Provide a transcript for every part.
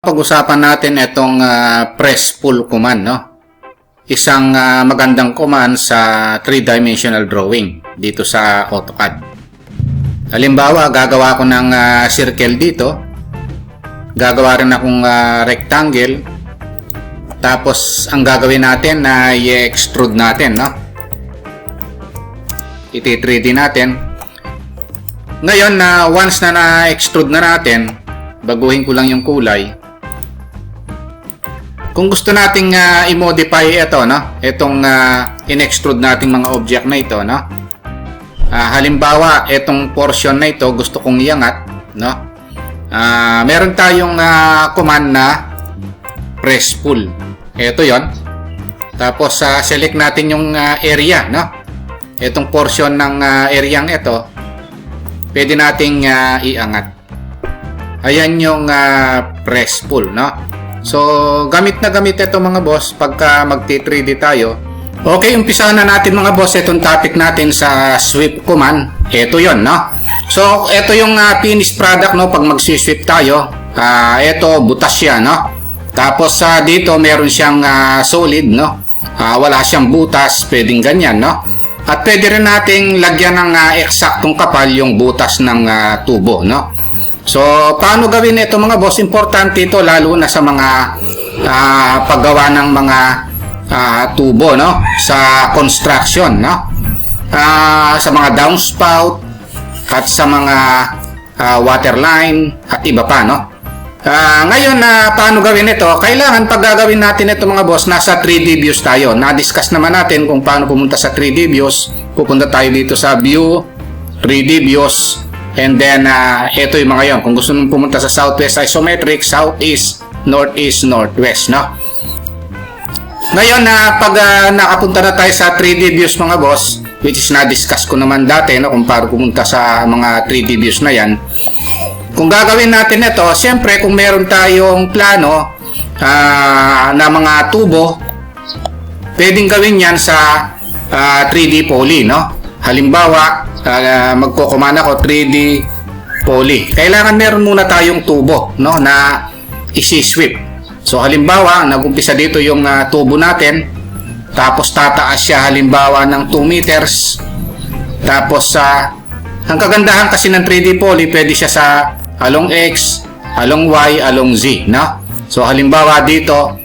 Pag-usapan natin itong press pull command, no? Isang magandang command sa 3-dimensional drawing dito sa AutoCAD. Halimbawa, gagawa ko ng circle dito. Gagawa rin akong rectangle. Tapos, ang gagawin natin na i-extrude natin, no? Iti-3D natin. Ngayon, once na na-extrude na natin, baguhin ko lang yung kulay. Kung gusto nating i-modify ito, no? Itong in-extrude nating mga object na ito, no? Halimbawa, itong portion na ito gusto kong iangat, no? Meron tayong command na press pull. Ito 'yon. Tapos select natin yung area, no? Itong portion ng areang ito, pwede nating iangat. Ayan yung press pull, no? So, gamit na gamit ito mga boss pagka magti-3D tayo. Okay, umpisahan na natin mga boss itong topic natin sa sweep command. Ito yon, no? So, ito yung finished product, no? Pag mag-sweep tayo, ito butas siya, no? Tapos dito meron siyang solid, no? Wala siyang butas, pwedeng ganyan, no? At pwede rin nating lagyan ng eksaktong kapal yung butas ng tubo, no? So, paano gawin ito mga boss? Importante ito lalo na sa mga paggawa ng mga tubo, no? Sa construction, no? Sa mga downspout at sa mga water line at iba pa, no? Ngayon, paano gawin ito? Kailangan pag gagawin natin ito mga boss, nasa 3D views tayo. Na-discuss naman natin kung paano pumunta sa 3D views. Pupunta tayo dito sa view, 3D views. And then, ito yung mga yon. Kung gusto mong pumunta sa southwest isometric, southeast, northeast, northwest, no? Ngayon, pag nakapunta na tayo sa 3D views mga boss, which is na-discuss ko naman dati, no? Kung paano pumunta sa mga 3D views na yan. Kung gagawin natin ito, siyempre kung meron tayong plano na mga tubo, pwedeng gawin yan sa 3D poly, no? Halimbawa, magko-command ako 3D poly. Kailangan meron muna tayong tubo, no, na isi-sweep. So halimbawa, nag-umpisa dito yung tubo natin. Tapos tataas siya halimbawa ng 2 meters. Tapos ang kagandahan kasi ng 3D poly, pwede siya sa along X, along Y, along Z, no? So halimbawa dito,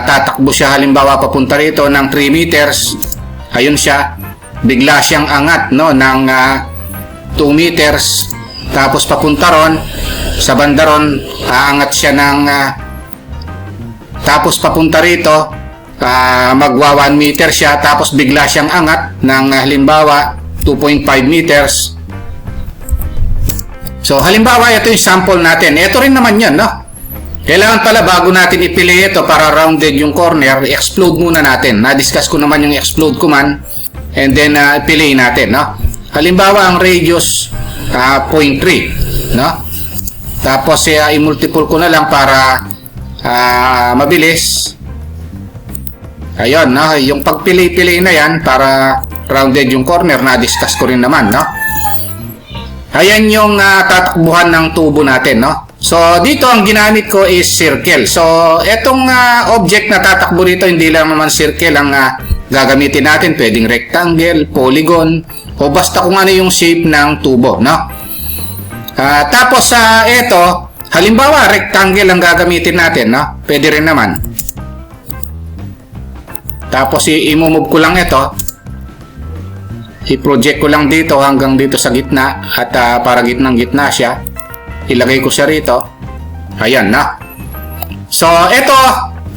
tatakbo siya halimbawa papunta rito ng 3 meters. Ayun siya. Bigla siyang angat, no, ng 2 meters. Tapos papunta ron sa banda ron, aangat siya ng tapos papunta rito, magwa 1 meter siya. Tapos bigla siyang angat ng halimbawa 2.5 meters. So halimbawa ito yung sample natin. Ito rin naman yan, no? Kailangan pala bago natin ipili ito para rounded yung corner, i-explode muna natin. Na-discuss ko naman yung explode command. And then piliin natin, no? Halimbawa ang radius 0.3, no? Tapos i-multiple ko na lang para mabilis. Ayun, no? Yung pagpili-pili na yan para rounded yung corner, na-discuss ko rin naman, no? Ayan yung tatakbuhan ng tubo natin, no? So dito ang ginamit ko is circle. So etong object na tatakbo dito, hindi lang naman circle ang gagamitin natin. Pwedeng rectangle, polygon, o basta kung ano yung shape ng tubo, no? Tapos ito, halimbawa rectangle ang gagamitin natin, no? Pwede rin naman. Tapos i-move ko lang ito. I-project ko lang dito hanggang dito sa gitna at para gitnang-gitna siya. Ilagay ko siya rito. Ayan, no? So ito,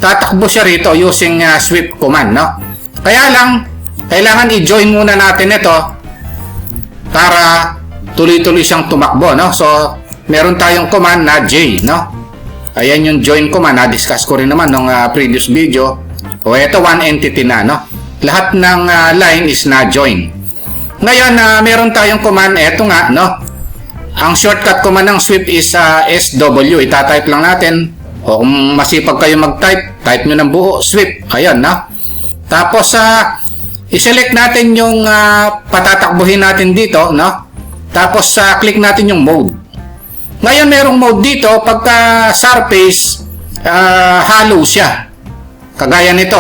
tatakbo siya rito using sweep command, no? Kaya lang, kailangan i-join muna natin ito para tuloy-tuloy siyang tumakbo, no? So, meron tayong command na J, no? Ayan yung join command, na-discuss ko rin naman nung previous video. O, ito one entity na, no? Lahat ng line is na-join. Ngayon, meron tayong command, eto nga, no? Ang shortcut command ng sweep is SW. Itatype lang natin. O kung masipag kayo mag-type, type nyo ng buo, sweep. Ayan, no? Tapos, i-select natin yung patatakbuhin natin dito, no? Tapos, click natin yung mode. Ngayon, merong mode dito, pagka surface, hollow siya. Kagaya nito,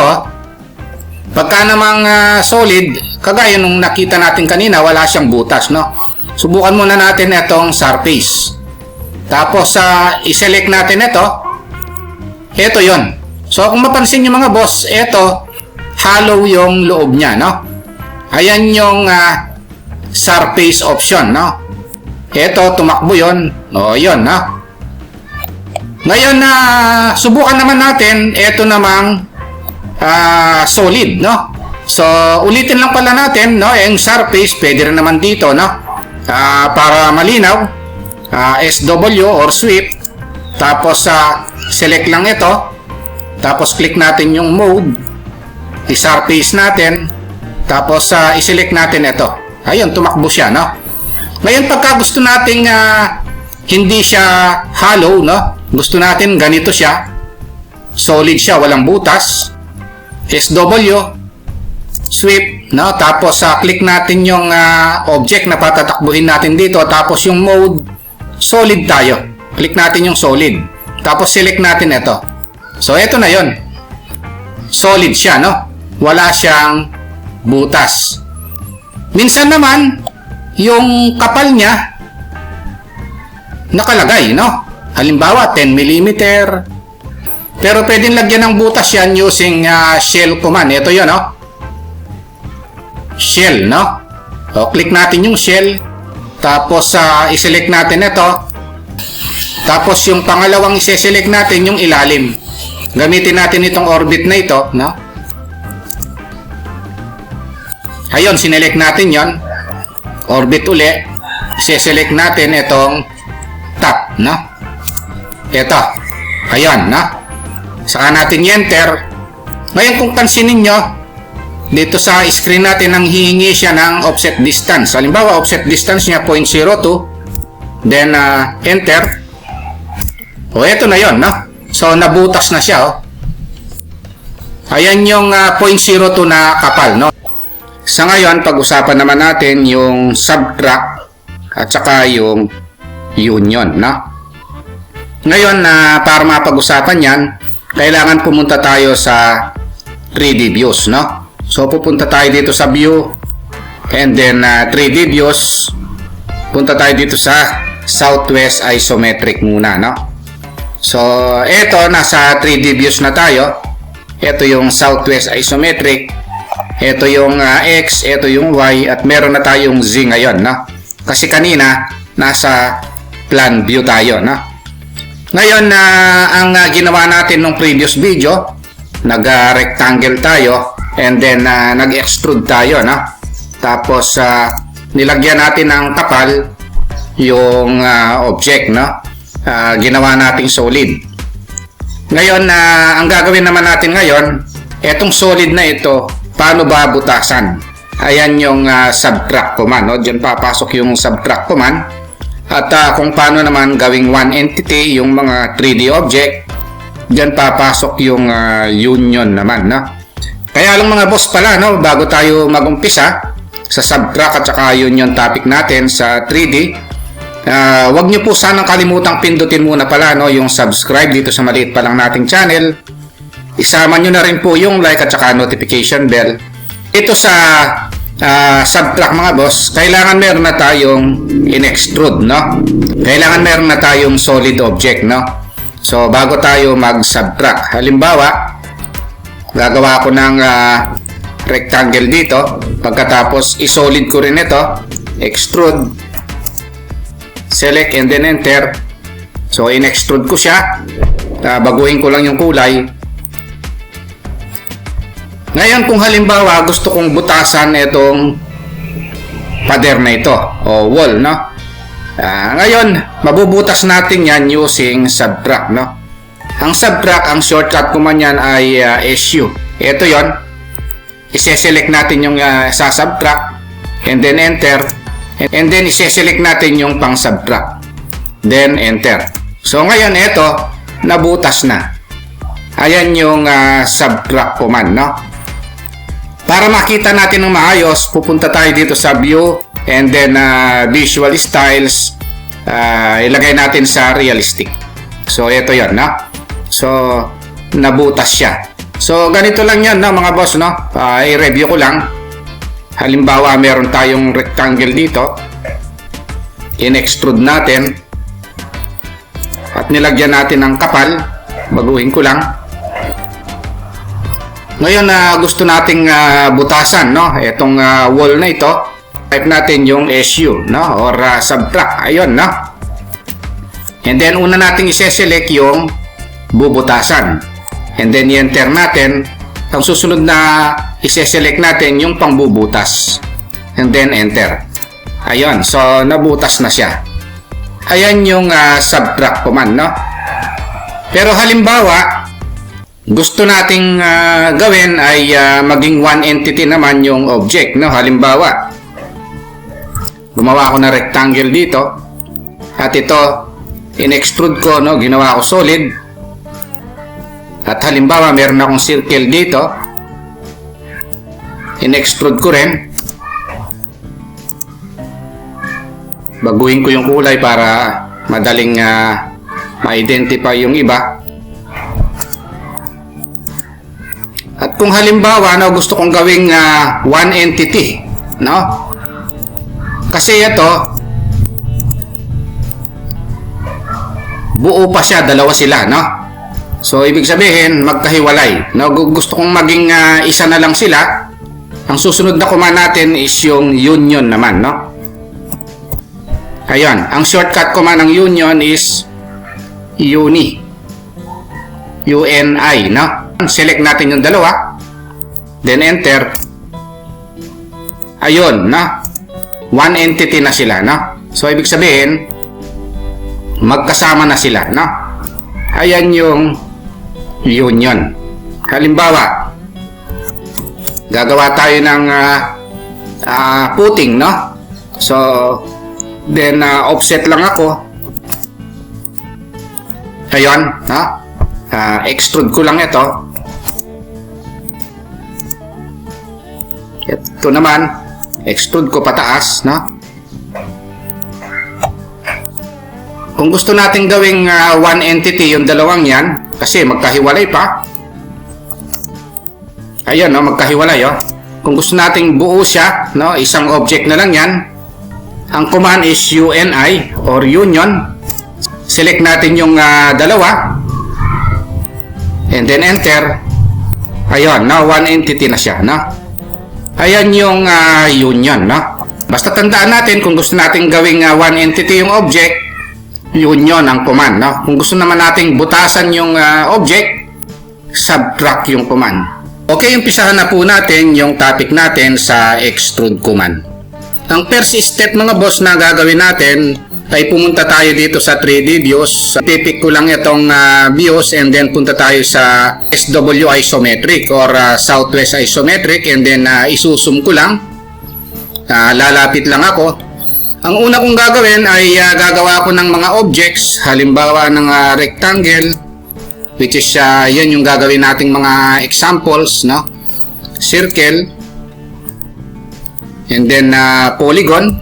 pagka namang solid, kagaya nung nakita natin kanina, wala siyang butas, no? Subukan muna natin itong surface. Tapos, i-select natin ito. Ito yon. So, kung mapansin nyo mga boss, ito, hollow yung loob niya, no? Ayan yung surface option, no? Ito, tumakbo yon. O, yun, no? Ngayon, subukan naman natin, ito namang solid, no? So, ulitin lang pala natin, no? Yung surface, pwede rin naman dito, no? Para malinaw, SW or sweep. Tapos, select lang ito. Tapos, click natin yung mode. I-surface natin. Tapos, i-select natin ito. Ayun, tumakbo siya, no? Ngayon, pagka gusto nating hindi siya hollow, no? Gusto natin ganito siya. Solid siya, walang butas. SW, sweep, no? Tapos, click natin yung object na patatakbuhin natin dito. Tapos, yung mode, solid tayo. Click natin yung solid. Tapos, select natin ito. So, ito na yon. Solid siya, no? Wala siyang butas. Minsan naman, yung kapal niya, nakalagay, no? Halimbawa, 10 mm. Pero pwedeng lagyan ng butas yan using shell command. Ito yun, no? Shell, no? O, click natin yung shell. Tapos, i-select natin ito. Tapos, yung pangalawang i-select natin yung ilalim. Gamitin natin itong orbit na ito, no? Ayun, sinelect natin yon. Orbit uli. I-select natin itong top, no? Ito. Ayun, no? Saka natin i-enter. Ngayon, kung pansinin nyo, dito sa screen natin nang hihingi siya ng offset distance. Halimbawa, offset distance niya 0.02. Then, enter. O, ito na yon, no? So, nabutas na siya, oh. Ayan yung 0.02 na kapal, no? Sa ngayon, pag-usapan naman natin yung subtract at saka yung union, no? Ngayon, para mapag-usapan yan, kailangan pumunta tayo sa 3D views, no? So, pupunta tayo dito sa view and then 3D views. Punta tayo dito sa Southwest Isometric muna, no? So, ito, nasa 3D views na tayo. Ito yung Southwest Isometric. Ito yung X, ito yung Y, at meron na tayong Z ngayon, no? Kasi kanina, nasa plan view tayo, no? Ngayon, ang ginawa natin nung previous video, nag-rectangle tayo, and then nag-extrude tayo, no? Tapos, nilagyan natin ng kapal yung object, no? Ginawa nating solid. Ngayon, ang gagawin naman natin ngayon, etong solid na ito, paano ba butasan? Ayan yung subtract command, no? Diyan papasok yung subtract command. At kung paano naman gawing one entity yung mga 3D object, diyan papasok yung union naman, no? Kaya lang mga boss pala, no, bago tayo mag-umpisa sa subtract at saka union topic natin sa 3D, wag nyo po sanang kalimutang pindutin muna pala, no, yung subscribe dito sa maliit pa lang nating channel. Isama nyo na rin po yung like at saka notification bell. Ito sa subtract mga boss, kailangan meron na tayong in-extrude, no? Kailangan meron na tayong solid object, no? So, bago tayo mag-subtract, halimbawa, gagawa ko ng rectangle dito. Pagkatapos, isolid ko rin ito. Extrude. Select and then enter. So, in-extrude ko siya. Baguhin ko lang yung kulay. Ngayon, kung halimbawa gusto kong butasan itong pader na ito o wall, no? Ngayon, mabubutas natin yan using subtract, no? Ang subtract, ang shortcut command yan ay SU. Ito yon. Ise-select natin yung sa subtract and then enter. And then, ise-select natin yung pang subtract. Then, enter. So, ngayon, ito, nabutas na. Ayan yung subtract command, no? Para makita natin ng maayos, pupunta tayo dito sa view and then visual styles. ilagay natin sa realistic. So ito yon, no? So nabutas siya. So ganito lang yan, no, mga boss, no? I-review ko lang. Halimbawa, meron tayong rectangle dito. In-extrude natin. At nilagyan natin ng kapal. Baguhin ko lang. Ngayon, gusto nating butasan, no? Itong wall na ito. Type natin yung SU, no? Or subtract. Ayun, no? And then, una nating ise-select yung bubutasan. And then, i-enter natin. Ang susunod na ise-select natin yung pangbubutas. And then, enter. Ayun. So, nabutas na siya. Ayan yung subtract command, no? Pero halimbawa, gusto nating gawin ay maging one entity naman yung object, no? Halimbawa, gumawa ako ng rectangle dito. At ito, in-extrude ko, no? Ginawa ko solid. At halimbawa, meron akong circle dito. In-extrude ko rin. Baguhin ko yung kulay para madaling ma-identify yung iba. At kung halimbawa, no, gusto kong gawing one entity, no? Kasi ito, buo pa siya, dalawa sila, no? So, ibig sabihin, magkahiwalay. No? Gusto kong maging isa na lang sila. Ang susunod na command natin is yung union naman, no? Ayan. Ang shortcut command ng union is uni. UNI, no? Select natin yung dalawa. Then, enter. Ayun, no? One entity na sila, no? So, ibig sabihin, magkasama na sila, no? Ayan yung union. Halimbawa, gagawa tayo ng footing, no? So, then offset lang ako. Ayun, no? Extrude ko lang ito. Ito naman, extrude ko pataas, no? Kung gusto natin gawing one entity yung dalawang yan, kasi magkahiwalay pa. Ayun, no, magkahiwalay, oh. Kung gusto nating buo siya, no, isang object na lang yan, ang command is UNI or union. Select natin yung dalawa. And then enter. Ayun, no, one entity na siya, no. Ayan yung union, no. Basta tandaan natin kung gusto nating gawing one entity yung object, union ang command, no? Kung gusto naman nating butasan yung object, subtract yung command. Okay, umpisahan na po natin yung topic natin sa extrude command. Ang first step, mga boss, na gagawin natin ay pumunta tayo dito sa 3D views. Pipick ko lang itong views and then punta tayo sa SW isometric or southwest isometric and then isusum ko lang. Lalapit lang ako. Ang una kong gagawin ay gagawa ko ng mga objects, halimbawa ng rectangle, which is yan yung gagawin nating mga examples, no? Circle, and then polygon,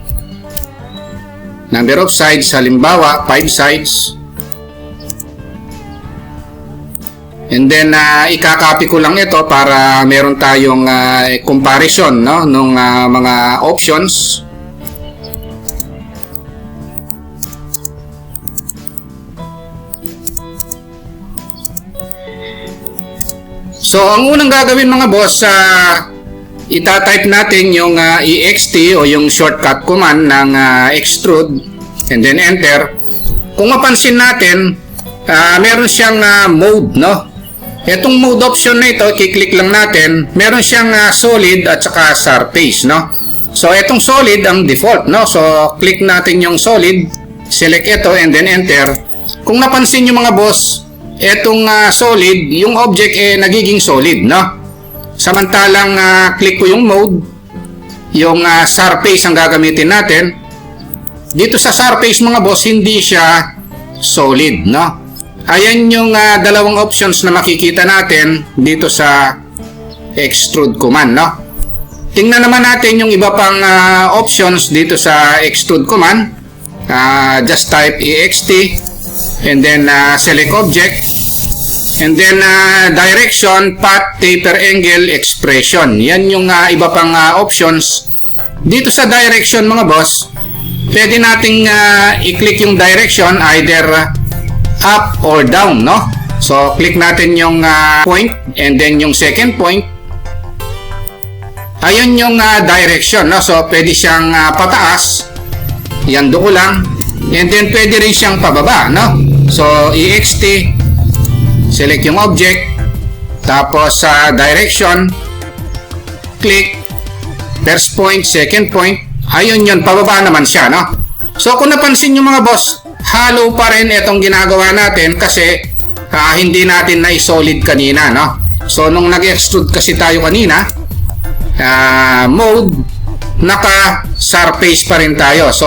number of sides, halimbawa 5 sides, and then ikakopy ko lang ito para meron tayong comparison, no? Nung mga options. So, ang unang gagawin, mga boss, itatype natin yung EXT o yung shortcut command ng extrude and then enter. Kung mapansin natin, meron siyang mode, no? Itong mode option na ito, kiklik lang natin, meron siyang solid at saka surface, no? So, itong solid ang default, no? So, click natin yung solid, select ito and then enter. Kung napansin nyo, mga boss, etong solid, yung object nagiging solid, no? Samantalang click ko yung mode, yung surface ang gagamitin natin. Dito sa surface, mga boss, hindi siya solid, no? Ayan yung dalawang options na makikita natin dito sa extrude command, no? Tingnan naman natin yung iba pang options dito sa extrude command. just type ext and then select object and then direction, path, taper angle, expression. Yan yung iba pang options. Dito sa direction mga boss, pwede nating i-click yung direction either up or down, no? So click natin yung point and then yung second point. Ayun yung direction, no? So pwede siyang pataas. Yan doon lang. And then pwede rin siyang pababa, no? So ext, select yung object, tapos sa direction, click, first point, second point, ayun yun, pababa naman siya, no? So kung napansin nyo mga boss, hollow pa rin itong ginagawa natin kasi hindi natin na-solid kanina, no? So nung nag-extrude kasi tayo kanina, mode, naka-surface pa rin tayo. So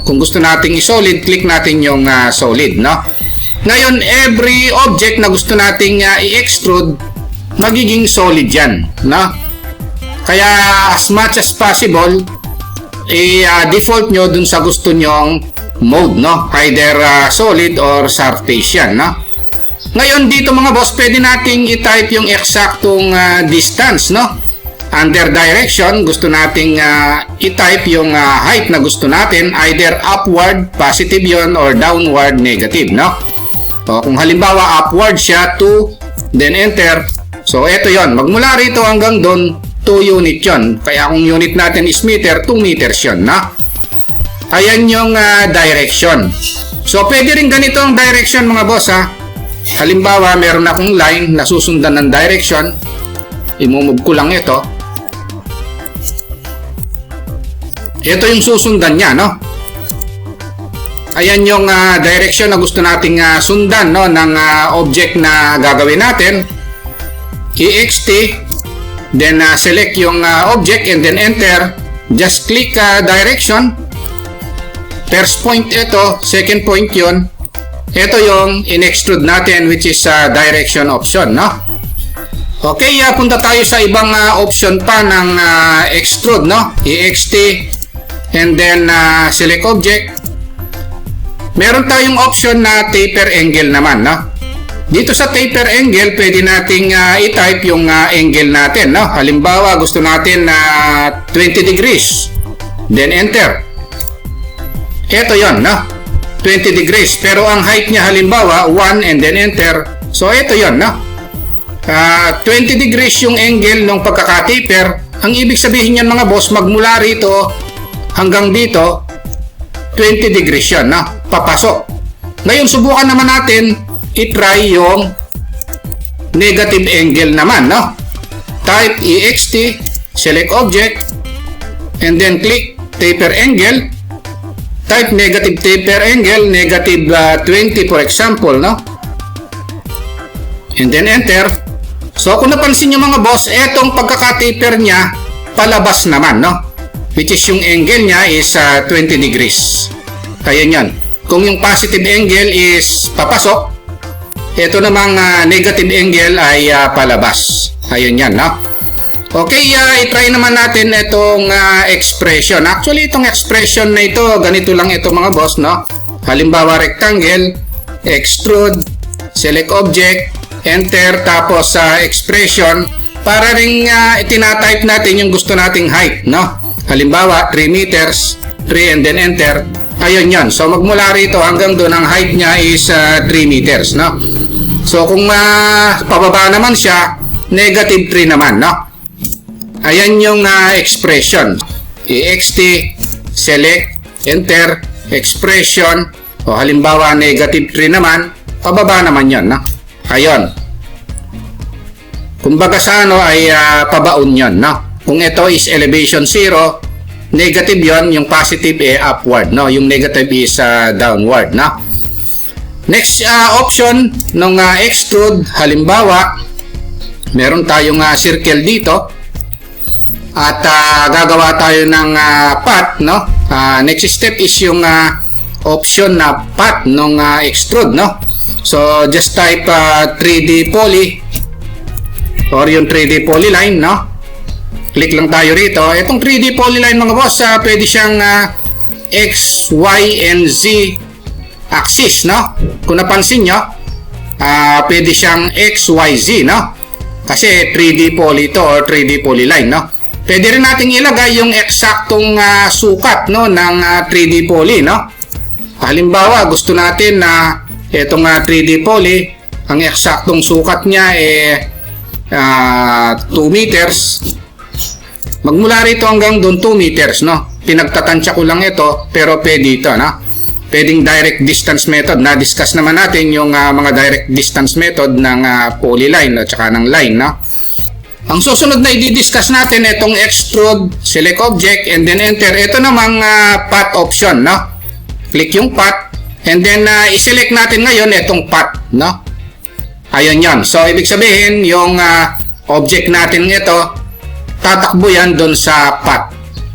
kung gusto nating i-solid, click natin yung solid, no? Ngayon, every object na gusto nating i-extrude, magiging solid yan, no? Kaya as much as possible, i-default nyo dun sa gusto nyong mode, no? Either solid or surface yan, no? Ngayon, dito mga boss, pwede nating i-type yung eksaktong distance, no? Under direction, gusto nating i-type yung height na gusto natin, either upward, positive yon, or downward, negative, no? So, kung halimbawa upward siya, 2, then enter. So, eto yon. Magmula rito hanggang doon, 2 unit yon. Kaya kung unit natin is meter, 2 meters yon, no? Ayan yung direction. So, pwede rin ganito ang direction mga boss, ha? Halimbawa, meron akong line na susundan ng direction. I-move ko lang ito. Ito yung susundan niya, no? Ayan yung direction na gusto nating sundan, no, ng object na gagawin natin. ext, then select yung object and then enter. Just click direction. First point ito, second point yun. Ito yung in-extrude natin, which is direction option, no? Okay, punta tayo sa ibang option pa ng extrude, no? ext and then select object. Meron tayong option na taper angle naman, no? Dito sa taper angle, pwede nating i-type yung angle natin, no? Halimbawa, gusto natin na 20 degrees. Then enter. Ito yon, no? 20 degrees. Pero ang height niya halimbawa, 1 and then enter. So ito yon, no? 20 degrees yung angle ng pagkaka-taper. Ang ibig sabihin niyan mga boss, magmula rito hanggang dito, 20 degrees yan, no? Papasok. Ngayon, subukan naman natin i-try yung negative angle naman, no? Type ext, select object, and then click taper angle. Type negative taper angle, negative 20 for example, no? And then enter. So, kung napansin nyo mga boss, etong pagkaka-taper niya, palabas naman, no? Which is yung angle niya is 20 degrees. Ayan yan. Kung yung positive angle is papasok, ito namang negative angle ay palabas. Ayan yan, no? Okay, i-try naman natin itong expression. Actually, itong expression na ito, ganito lang ito mga boss, no? Halimbawa, rectangle, extrude, select object, enter, tapos expression, para ring itinatype natin yung gusto nating height, no? Halimbawa, 3 meters, 3 and then enter. Ayun yan. So, magmula rito hanggang doon, ang height niya is 3 meters, no? So, kung pababa naman siya, negative 3 naman, no? Ayan yung expression. ext, select, enter, expression. O halimbawa, negative 3 naman, pababa naman yun, no? Ayun. Kumbaga sa ano ay pabaon yun, no? Kung ito is elevation 0, negative yon, yung positive upward, no? Yung negative is downward, no? Next option ng extrude, halimbawa, meron tayong circle dito at gagawa tayo ng path, no? Next step is yung option na path ng extrude, no? So just type 3D poly or yung 3D polyline, no? Click lang tayo rito. Itong 3D polyline mga boss, pwede siyang X, Y, and Z axis, no? Kung napansin nyo, pwede siyang X, Y, Z, no? Kasi 3D poly ito or 3D polyline, no? Pwede rin nating ilagay yung eksaktong sukat, no, ng 3D poly, no? Halimbawa, gusto natin na itong 3D poly, ang eksaktong sukat niya 2 meters. Magmula rito hanggang doon 2 meters, no? Pinagtatansya ko lang ito, pero pwede ito, no? Pwedeng direct distance method. Na-discuss naman natin yung mga direct distance method ng polyline at saka ng line, no? Ang susunod na i-discuss natin itong extrude, select object, and then enter. Ito namang path option, no? Click yung path, and then i-select natin ngayon itong path, no? Ayun yon. So, ibig sabihin, yung object natin ito, tatakbo yan doon sa path.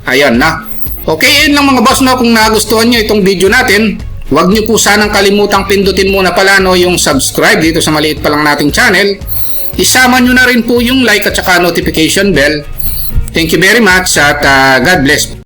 Ayun, na. Okay, yun lang mga boss, no? Kung nagustuhan nyo itong video natin, huwag nyo po sanang kalimutang pindutin muna pala, no, yung subscribe dito sa maliit pa lang nating channel. Isama nyo na rin po yung like at saka notification bell. Thank you very much at God bless.